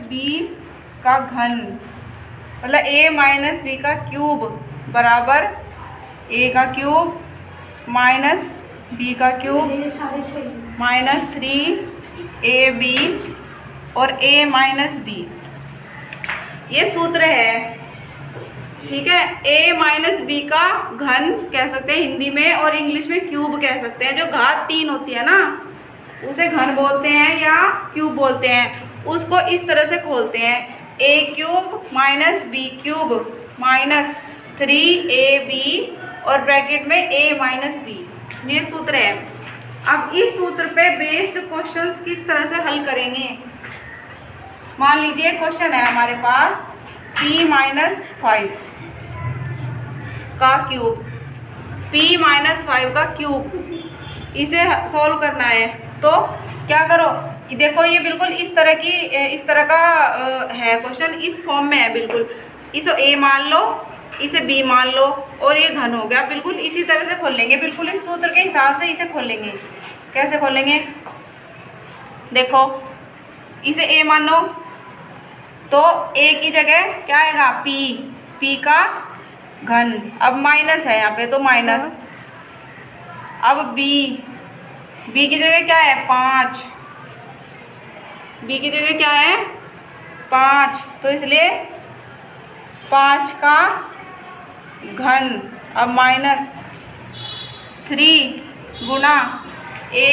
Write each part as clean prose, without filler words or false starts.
B का घन मतलब a माइनस बी का क्यूब बराबर a का क्यूब माइनस बी का क्यूब माइनस 3ab और a माइनस बी, ये सूत्र है। ठीक है, a माइनस बी का घन कह सकते हैं हिंदी में, और इंग्लिश में क्यूब कह सकते हैं। जो घात 3 होती है ना उसे घन बोलते हैं या क्यूब बोलते हैं। उसको इस तरह से खोलते हैं, a cube minus B cube minus 3ab और ब्रैकेट में a माइनस बी, ये सूत्र है। अब इस सूत्र पे बेस्ड क्वेश्चंस किस तरह से हल करेंगे। मान लीजिए क्वेश्चन है हमारे पास p माइनस 5 का क्यूब, p माइनस 5 का क्यूब, इसे सॉल्व करना है। तो क्या करो, देखो ये बिल्कुल इस तरह का है क्वेश्चन, इस फॉर्म में है बिल्कुल। इसे a मान लो, इसे b मान लो और ये घन हो गया। बिल्कुल इसी तरह से खोलेंगे, बिल्कुल इस सूत्र के हिसाब से इसे खोलेंगे। कैसे खोलेंगे, देखो इसे a मान लो तो a की जगह क्या आएगा p का घन, अब माइनस है यहाँ पे तो माइनस। अब b की जगह क्या है 5, b की जगह क्या है 5, तो इसलिए 5 का घन, अब माइनस 3 गुना a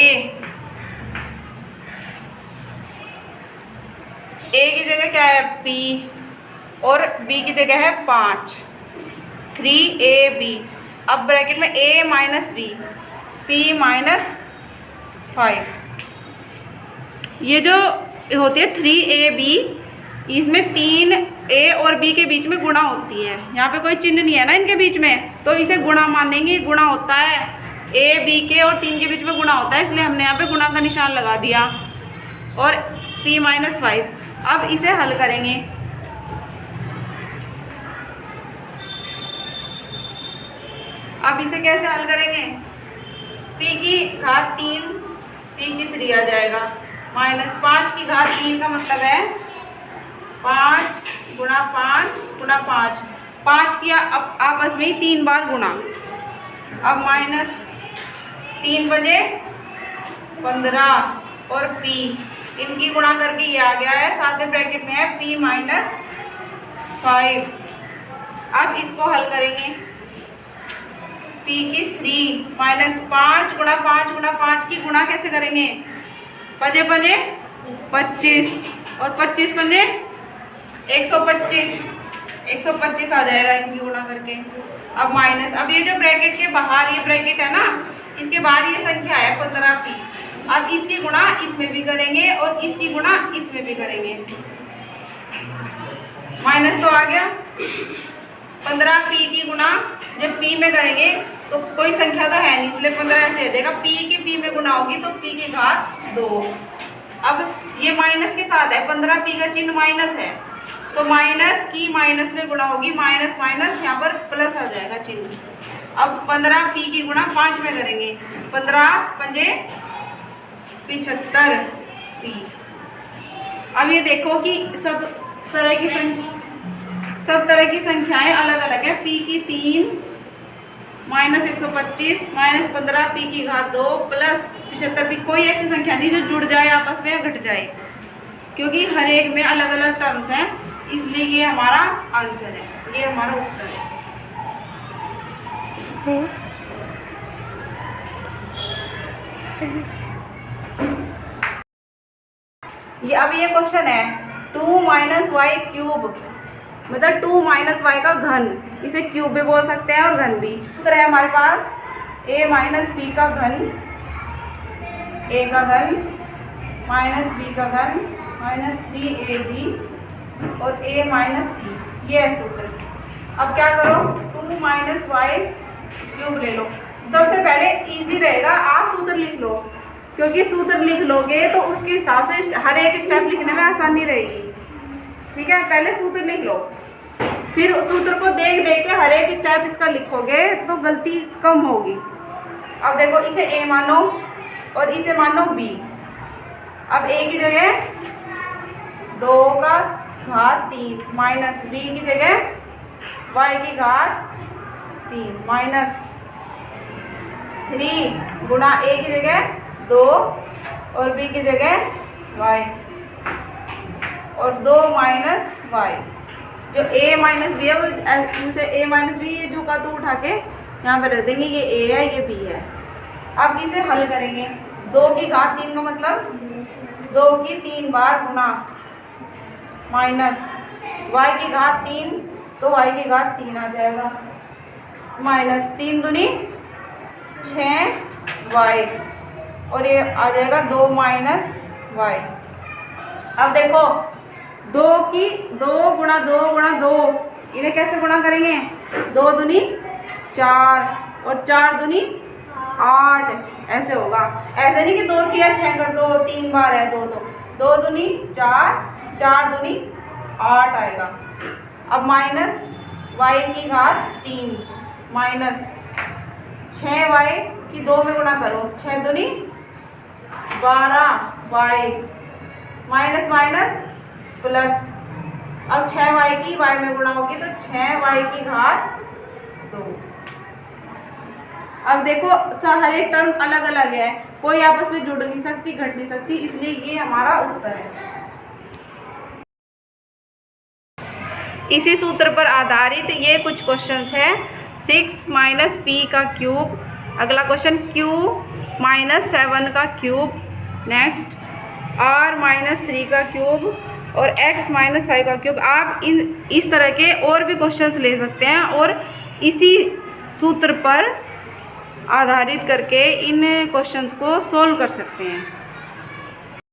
की जगह क्या है p और b की जगह है 5, 3ab। अब ब्रैकेट में a minus b, p minus 5, ये जो होती है 3ab, इसमें 3a और b के बीच में गुणा होती है। यहाँ पे कोई चिन्ह नहीं है ना इनके बीच में, तो इसे गुणा मानेंगे। गुणा होता है a b के और 3 के बीच में गुणा होता है, इसलिए हमने यहाँ पे गुणा का निशान लगा दिया। और p माइनस 5, अब इसे हल करेंगे। अब इसे कैसे हल करेंगे, p की घात 3, p की 3 आ जाएगा, माइनस 5 की घात 3 का मतलब है 5 गुणा 5 गुणा 5, 5 किया अब आपस में ही 3 बार गुणा। अब माइनस 3 बजे 15 और p, इनकी गुणा करके ये आ गया है, साथ में ब्रैकेट में है p माइनस 5। अब इसको हल करेंगे, p की 3 माइनस 5 गुणा 5 गुणा 5 की गुणा कैसे करेंगे, पंजे पंजे 25 और 25 पंजे 125, 125 आ जाएगा इनकी गुणा करके। अब माइनस, अब ये जो ब्रैकेट के बाहर ये ब्रैकेट है ना, इसके बाहर ये संख्या है 15p। अब इसकी गुणा इसमें भी करेंगे और इसकी गुणा इसमें भी करेंगे। माइनस तो आ गया, 15p की गुणा जब p में करेंगे तो कोई संख्या तो है नहीं, इसलिए 15 ऐसे आ जाएगा। p की p में गुणा होगी तो p की घात 2। अब ये माइनस के साथ है, 15p का चिन्ह माइनस है, तो माइनस की माइनस में गुणा होगी, माइनस माइनस यहाँ पर प्लस आ जाएगा चिन्ह। अब 15p की गुणा 5 में करेंगे, 15 पंजे 75p। अब ये देखो कि सब तरह की संख्याएं अलग अलग है। p की 3 माइनस 125 माइनस 15p की घात 2 प्लस 75p, कोई ऐसी संख्या नहीं जो जुड़ जाए आपस में या घट जाए, क्योंकि हर एक में अलग अलग टर्म्स हैं, इसलिए ये हमारा आंसर है, ये हमारा उत्तर है। अब ये क्वेश्चन है 2 माइनस वाई क्यूब, मतलब 2 माइनस वाई का घन, इसे क्यूब भी बोल सकते हैं और घन भी। उत्तर है हमारे पास a माइनस बी का घन, a का घन माइनस b का घन माइनस 3ab और a माइनस b, ये है सूत्र। अब क्या करो, 2 माइनस वाई क्यूब ले लो। सबसे पहले इजी रहेगा, आप सूत्र लिख लो, क्योंकि सूत्र लिख लोगे तो उसके हिसाब से हर एक स्टेप लिखने में आसानी रहेगी। ठीक है, पहले सूत्र लिख लो, फिर सूत्र को देख देख के हर एक स्टेप इसका लिखोगे तो गलती कम होगी। अब देखो, इसे a मानो और इसे मानो b। अब a की जगह 2 का 3 माइनस b की जगह y की घात 3 माइनस 3 गुणा a की जगह 2 और b की जगह y और 2 माइनस y। जो a माइनस बी है वो से a माइनस बी, ये जो का तो उठा के यहाँ पे रख देंगे, ये a है ये b है। अब इसे हल करेंगे। 2 की घात 3 का मतलब 2 की 3 बार गुणा माइनस y की घात 3, तो y की घात 3 आ जाएगा माइनस 3 दूनी 6y और ये आ जाएगा 2 माइनस y। अब देखो 2 गुणा 2 इन्हें कैसे गुणा करेंगे? 2 दूनी 4 और 4 दूनी 8, ऐसे होगा। ऐसे नहीं कि 2 तिया 6 कर दो, 3 बार है 2 दूनी 4, 4 दूनी 8 आएगा। अब माइनस y की घात 3 माइनस 6y की 2 में गुणा करो, 6 दूनी 12y माइनस माइनस प्लस। अब 6y की y में गुणा होगी तो 6y की घात 2। अब देखो हर एक टर्म अलग अलग है, कोई आपस में जुड़ नहीं सकती, घट नहीं सकती, इसलिए ये हमारा उत्तर है। इसी सूत्र पर आधारित ये कुछ क्वेश्चंस हैं। 6 माइनस p का क्यूब, अगला क्वेश्चन q माइनस 7 का क्यूब, नेक्स्ट r माइनस 3 का क्यूब और x माइनस 5 का क्यूब। आप इस तरह के और भी क्वेश्चंस ले सकते हैं और इसी सूत्र पर आधारित करके इन क्वेश्चंस को सोल्व कर सकते हैं।